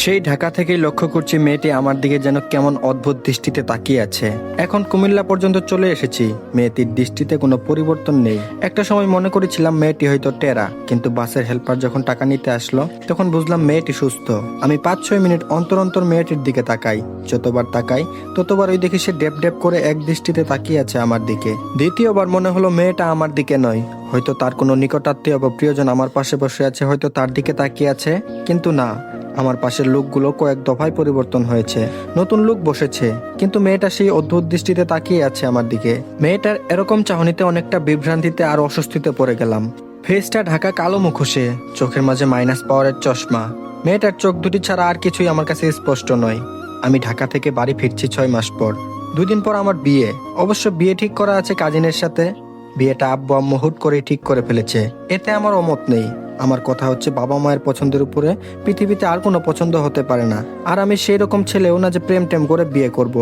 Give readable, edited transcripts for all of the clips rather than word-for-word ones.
সেই ঢাকা থেকেই লক্ষ্য করছি মেয়েটি আমার দিকে যেন কেমন অদ্ভুত দৃষ্টিতে তাকিয়ে আছে। এখন কুমিল্লা পর্যন্ত চলে এসেছি, মেয়েটির দৃষ্টিতে কোনো পরিবর্তন নেই। একটা সময় মনে করেছিলাম মেয়েটি হয়তো টেরা, কিন্তু বাসের হেল্পার যখন টাকা নিতে আসলো তখন বুঝলাম মেয়েটি সুস্থ। আমি 5-6 মিনিট অন্তর অন্তর মেয়েটির দিকে তাকাই। যতবার তাকাই ততবার ওই দেখি সে ডেপ ডেপ করে এক দৃষ্টিতে তাকিয়ে আছে আমার দিকে। দ্বিতীয়বার মনে হলো মেয়েটা আমার দিকে নয়, হয়তো তার কোনো নিকটাত্মীয় বা প্রিয়জন আমার পাশে বসে আছে, হয়তো তার দিকে তাকিয়ে আছে। কিন্তু না, আমার পাশের লোকগুলো কয়েক দফায় পরিবর্তন হয়েছে, নতুন লোক বসেছে, কিন্তু মেয়েটা সেই অদ্ভুত দৃষ্টিতে তাকিয়ে আছে আমার দিকে। মেয়েটার এরকম চাহনিতে অনেকটা বিভ্রান্তিতে আর অস্বস্তিতে পড়ে গেলাম। ফেসটা ঢাকা কালো মুখোশে, চোখের মাঝে মাইনাস পাওয়ারের চশমা। মেয়েটার চোখ দুটি ছাড়া আর কিছুই আমার কাছে স্পষ্ট নয়। আমি ঢাকা থেকে বাড়ি ফিরছি 6 মাস পর। 2 দিন পর আমার বিয়ে। অবশ্য বিয়ে ঠিক করা আছে কাজিনের সাথে। বিয়েটা আব্বু আম্মু হুট করে ঠিক করে ফেলেছে, এতে আমার অমত নেই। আমার কথা হচ্ছে, বাবা মায়ের পছন্দের উপরে পৃথিবীতে আর কোনো পছন্দ হতে পারে না। আর আমি সেই রকম ছেলেও না যে প্রেম টেম করে বিয়ে করব।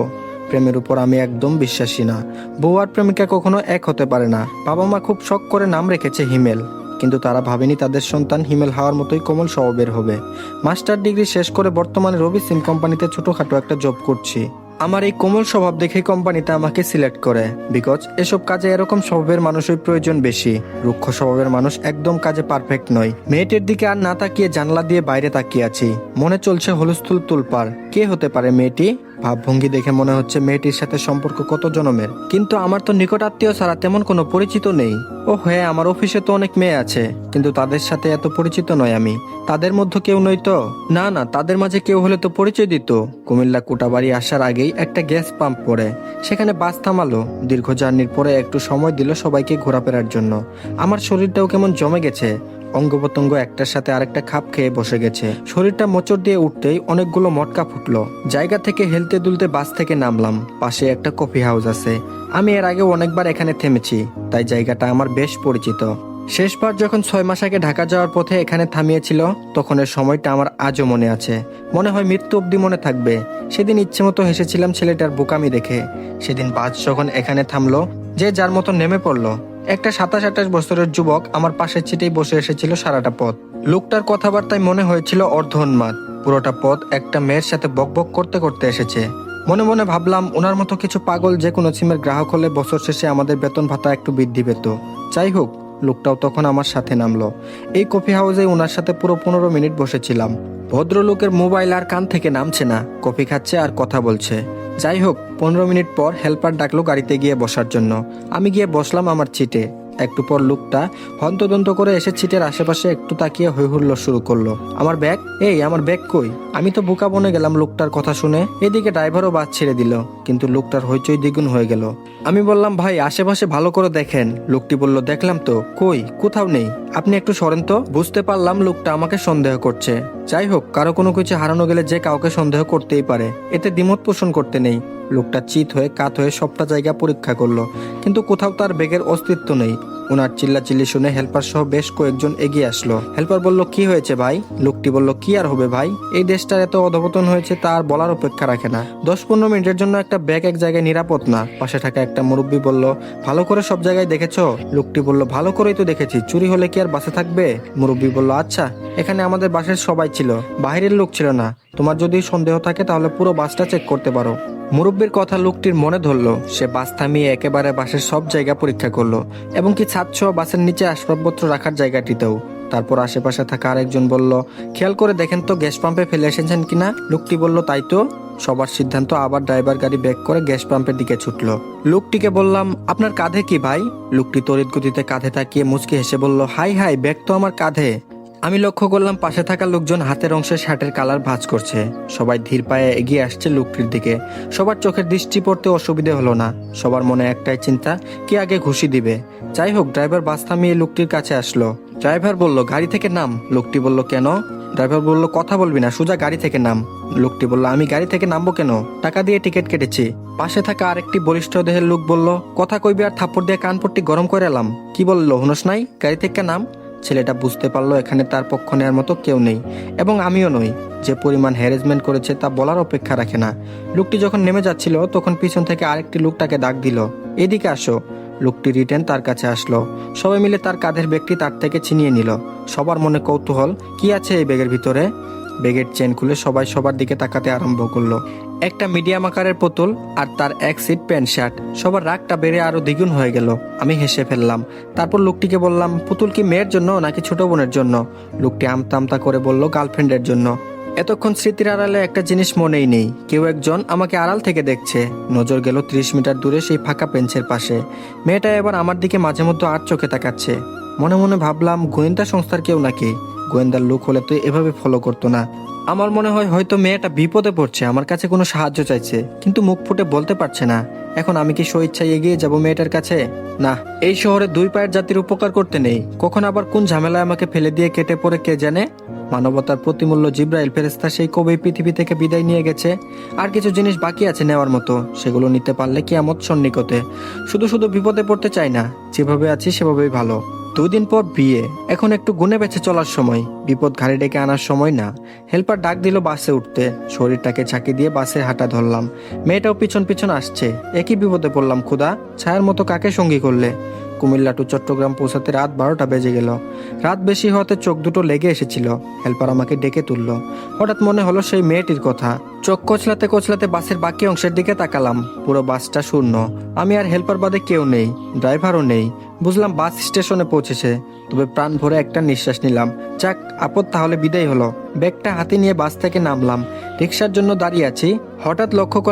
প্রেমের উপর আমি একদম বিশ্বাসী না। বউ আর প্রেমিকা কখনো এক হতে পারে না। বাবা মা খুব শখ করে নাম রেখেছে হিমেল, কিন্তু তারা ভাবেনি তাদের সন্তান হিমেল হওয়ার মতোই কোমল স্বভাবের হবে। মাস্টার ডিগ্রি শেষ করে বর্তমানে রবি সিম কোম্পানিতে ছোটখাটো একটা জব করছি। আমার এই কোমল স্বভাব দেখে কোম্পানিতে আমাকে সিলেক্ট করে, বিকজ এসব কাজে এরকম স্বভাবের মানুষই প্রয়োজন বেশি। রুক্ষ স্বভাবের মানুষ একদম কাজে পারফেক্ট নয়। মেয়েটির দিকে আর না তাকিয়ে জানলা দিয়ে বাইরে তাকিয়ে আছি। মনে চলছে হুলস্থুল তুলপার। কে হতে পারে মেয়েটি? ভাবভঙ্গি দেখে মনে হচ্ছে মেয়েটির সাথে সম্পর্ক কত জনমের, কিন্তু আমার তো নিকট আত্মীয় ছাড়া তেমন কোনো পরিচিত নেই। ও হ্যাঁ, আমার অফিসে তো অনেক মেয়ে আছে, কিন্তু তাদের সাথে এত পরিচিত নয় আমি। তাদের মধ্যে কেউ নই তো? না না, তাদের মাঝে কেউ হলে তো পরিচয় দিত। কুমিল্লা কোটাবাড়ি আসার আগেই একটা গ্যাস পাম্প পড়ে, সেখানে বাস থামালো। দীর্ঘ জার্নির পরে একটু সময় দিল সবাইকে ঘোরাফেরার জন্য। আমার শরীরটাও কেমন জমে গেছে, অঙ্গ প্রত্যঙ্গ একটার সাথে আরেকটা খাপ খেয়ে বসে গেছে। শরীরটা মোচড় দিয়ে উঠতেই অনেকগুলো মটকা ফুটলো। জায়গা থেকে হেলতে দুলতে বাস থেকে নামলাম। পাশে একটা কফি হাউস আছে, আমি এর আগে অনেকবার এখানে থেমেছি, তাই জায়গাটা আমার বেশ পরিচিত। শেষবার যখন 6 মাস আগে ঢাকা যাওয়ার পথে এখানে থামিয়েছিল, তখনের সময়টা আমার আজও মনে আছে। মনে হয় মৃত্যু অবধি মনে থাকবে। সেদিন ইচ্ছে মতো হেসেছিলাম ছেলেটার বোকামি দেখে। সেদিন বাস যখন এখানে থামলো, যে যার মতো নেমে পড়লো। একটা 27-28 বছরের যুবক আমার পাশের সিটেই বসে এসেছিল সারাটা পথ। লোকটার কথাবার্তায় মনে হয়েছিল অর্ধ উন্মাদ। পুরোটা পথ একটা মেয়ের সাথে বকবক করতে করতে এসেছে। মনে মনে ভাবলাম, ওনার মতো কিছু পাগল যে কোনো সিমের গ্রাহক হলে বছর শেষে আমাদের বেতন ভাতা একটু বৃদ্ধি পেত। যাই হোক, লোকটাও তখন আমার সাথে নামলো। এই কফি হাউসে ওনার সাথে পুরো 15 মিনিট বসেছিলাম। ভদ্রলোকের মোবাইল আর কান থেকে নামছে না, কফি খাচ্ছে আর কথা বলছে। যাই হোক, 15 মিনিট পর হেল্পার ডাকলো গাড়িতে গিয়ে বসার জন্য। আমি গিয়ে বসলাম আমার সিটে। একটু পর লোকটা হন্তদন্ত করে এসে সিটের আশেপাশে একটু তাকিয়ে হৈ হুল্লোড় শুরু করলো। আমার ব্যাগ, এই আমার ব্যাগ কই? আমি তো বোকা বনে গেলাম লোকটার কথা শুনে। এদিকে ড্রাইভারও বাস ছেড়ে দিল, কিন্তু লোকটার হইচই দ্বিগুণ হয়ে গেল। আমি বললাম, ভাই আশেপাশে ভালো করে দেখেন। লোকটি বলল, দেখলাম তো, কই? কোথাও নেই। আপনি একটু সরেন তো। বুঝতে পারলাম লোকটা আমাকে সন্দেহ করছে। যাই হোক, কারো কোনো কিছু হারানো গেলে যে কাউকে সন্দেহ করতেই পারে, এতে দ্বিমত পোষণ করতে নেই। লোকটা চিত হয়ে কাত হয়ে সবটা জায়গা পরীক্ষা করলো, কিন্তু কোথাও তার ব্যাগের অস্তিত্ব নেই। ওনার চিল্লাচিল্লি শুনে হেল্পার সহ বেশ কয়েকজন এগিয়ে আসলো। হেল্পার বলল, কি হয়েছে ভাই? লোকটি বলল, কি আর হবে ভাই, এই দেশটার এত অধপতন হয়েছে তা আর বলার অপেক্ষা রাখে না। 10-15 মিনিটের জন্য একটা ব্যাগ এক জায়গায় নিরাপদ না। পাশে থাকা একটা মুরব্বী বলল, ভালো করে সব জায়গায় দেখেছো? লোকটি বলল, ভালো করেই তো দেখেছি, চুরি হলে কি আর বাসে থাকবে? মুরব্বী বলল, আচ্ছা, এখানে আমাদের বাসের সবাই ছিল, বাইরের লোক ছিল না। তোমার যদি সন্দেহ থাকে তাহলে পুরো বাসটা চেক করতে পারো। মুরব্বীর কথা লোকটির মনে ধরলো। সে বাস থামিয়ে একেবারে বাসের সব জায়গা পরীক্ষা করলো, এবং কি ছাদসহ বাসের নিচে আসবাবপত্র রাখার জায়গাটিতেও। তারপর আশেপাশে থাকা আরেকজন বলল, খেয়াল করে দেখেন তো গ্যাস পাম্পে ফেলে এসেছেন কিনা। লোকটি বলল, তাই তো। সবার সিদ্ধান্ত, আবার ড্রাইভার গাড়ি ব্যাক করে গ্যাস পাম্পের দিকে ছুটলো। লোকটিকে বললাম, আপনার কাঁধে কি ভাই? লোকটি তড়িৎ গতিতে কাঁধে তাকিয়ে মুচকি হেসে বলল, হাই হাই, ব্যাগ তো আমার কাঁধে। আমি লক্ষ্য করলাম পাশে থাকা লোকজন হাতের অংশে শার্টের কালার ভাঁজ করছে। সবাই ধীর পায়ে এগিয়ে আসছে লোকটির দিকে। সবার চোখের দৃষ্টি পড়তে অসুবিধে হলো না। সবার মনে একটাই চিন্তা, কে আগে ঘুষি দিবে। যাই হোক, ড্রাইভার বাস থামিয়ে লোকটির কাছে আসলো। ড্রাইভার বলল, গাড়ি থেকে নাম। লোকটি বলল, কেন? ড্রাইভার বলল, কথা বলবি না, সোজা গাড়ি থেকে নাম। লোকটি বলল, আমি গাড়ি থেকে নামবো কেন? টাকা দিয়ে টিকিট কেটেছি। পাশে থাকা আরেকটি বলিষ্ঠ দেহের লোক বলল, কথা কইবি আর থাপ্পড় দিয়ে কানপট্টি গরম করে এলাম। কি বললো হুনস নাই? গাড়ি থেকে নাম। ছেলেটা বুঝতে পারলো এখানে তার পক্ষ নেওয়ার মতো কেউ নেই, এবং আমিও নই। যে পরিমাণ হ্যারাসমেন্ট করেছে তা বলার অপেক্ষা রাখে না। লোকটি যখন নেমে যাচ্ছিল তখন পিছন থেকে আরেকটি লোকটাকে ডাক দিল, এদিকে আসো। লোকটি রিটেন তার কাছে আসলো। সবাই মিলে তার কাঁধের ব্যাগটি তার থেকে ছিনিয়ে নিল। সবার মনে কৌতূহল, কি আছে এই ব্যাগের ভিতরে? ব্যাগের চেন খুলে সবাই সবার দিকে তাকাতে আরম্ভ করলো। একটা মিডিয়াম আকারের পুতুল আর তার এক সিট প্যান্ট শার্ট, সবার রাগটা বেড়ে আরো দ্বিগুণ হয়ে গেল। আমি হেসে ফেললাম। তারপর লোকটিকে বললাম, পুতুল কি মেয়ের জন্য নাকি ছোট বোনের জন্য? লোকটি আমতা আমতা করে বলল, গার্লফ্রেন্ডের জন্য। এতক্ষণ স্মৃতির আড়ালে একটা জিনিস মনেই নেই, কেউ একজন আমাকে আড়াল থেকে দেখছে। নজর গেল 30 মিটার দূরে সেই ফাঁকা বেঞ্চের পাশে। মেয়েটা এবার আমার দিকে মাঝে মধ্যে আর চোখে তাকাচ্ছে। মনে মনে ভাবলাম, গোয়েন্দা সংস্থার কেউ নাকি? গোয়েন্দার লোক হলে তো এভাবে ফলো করতো না। আমার মনে হয় হয়তো মেয়েটা বিপদে পড়ছে, আমার কাছে কোনো সাহায্য চাইছে, কিন্তু মুখ ফুটে বলতে পারছে না। এখন আমি কি স্বেচ্ছায় এগিয়ে যাব মেয়েটার কাছে? না, এই শহরে দুই পায়ের জাতির উপকার করতে নেই। কখন আবার কোন ঝামেলায় আমাকে ফেলে দিয়ে কেটে পড়ে কে জানে। মানবতার প্রতিমূল্য জিব্রাইল ফেরেশতা সেই কবেই পৃথিবী থেকে বিদায় নিয়ে গেছে। আর কিছু জিনিস বাকি আছে নেওয়ার মতো, সেগুলো নিতে পারলে কিয়ামত সন্নিকটে। শুধু শুধু বিপদে পড়তে চাই না, যেভাবে আছি সেভাবেই ভালো। 2 দিন পর বিয়ে, এখন একটু গুনে বেঁচে চলার সময়, বিপদ ঘাড়ে ডেকে আনার সময় না। হেল্পার ডাক দিল বাসে উঠতে। শরীরটাকে ঝাঁকি দিয়ে বাসের হাঁটা ধরলাম। মেয়েটাও পিছন পিছন আসছে। একই বিপদে পড়লাম ক্ষুধা, ছায়ার মতো কাকে সঙ্গী করলে? কুমিল্লা টু চট্টগ্রাম পৌঁছাতে রাত 12টা বেজে গেল। রাত বেশি হওয়াতে চোখ দুটো লেগে এসেছিল। হেল্পার আমাকে ডেকে তুলল। হঠাৎ মনে হলো সেই মেয়েটির কথা। চোখ কচলাতে কচলাতে বাসের বাকি অংশের দিকে তাকালাম। পুরো বাসটা শূন্য। আমি আর হেল্পার বাদে কেউ নেই, ড্রাইভারও নেই। বুঝলাম বাস স্টেশনে পৌঁছেছে। তবে প্রাণ ভরে একটা নিঃশ্বাস নিলাম। যাক, আপদ তাহলে বিদায় হলো। ব্যাগটা হাতে নিয়ে বাস থেকে নামলাম। রিক্সার জন্য দাঁড়িয়ে আছি। হঠাৎ লক্ষ্য করলাম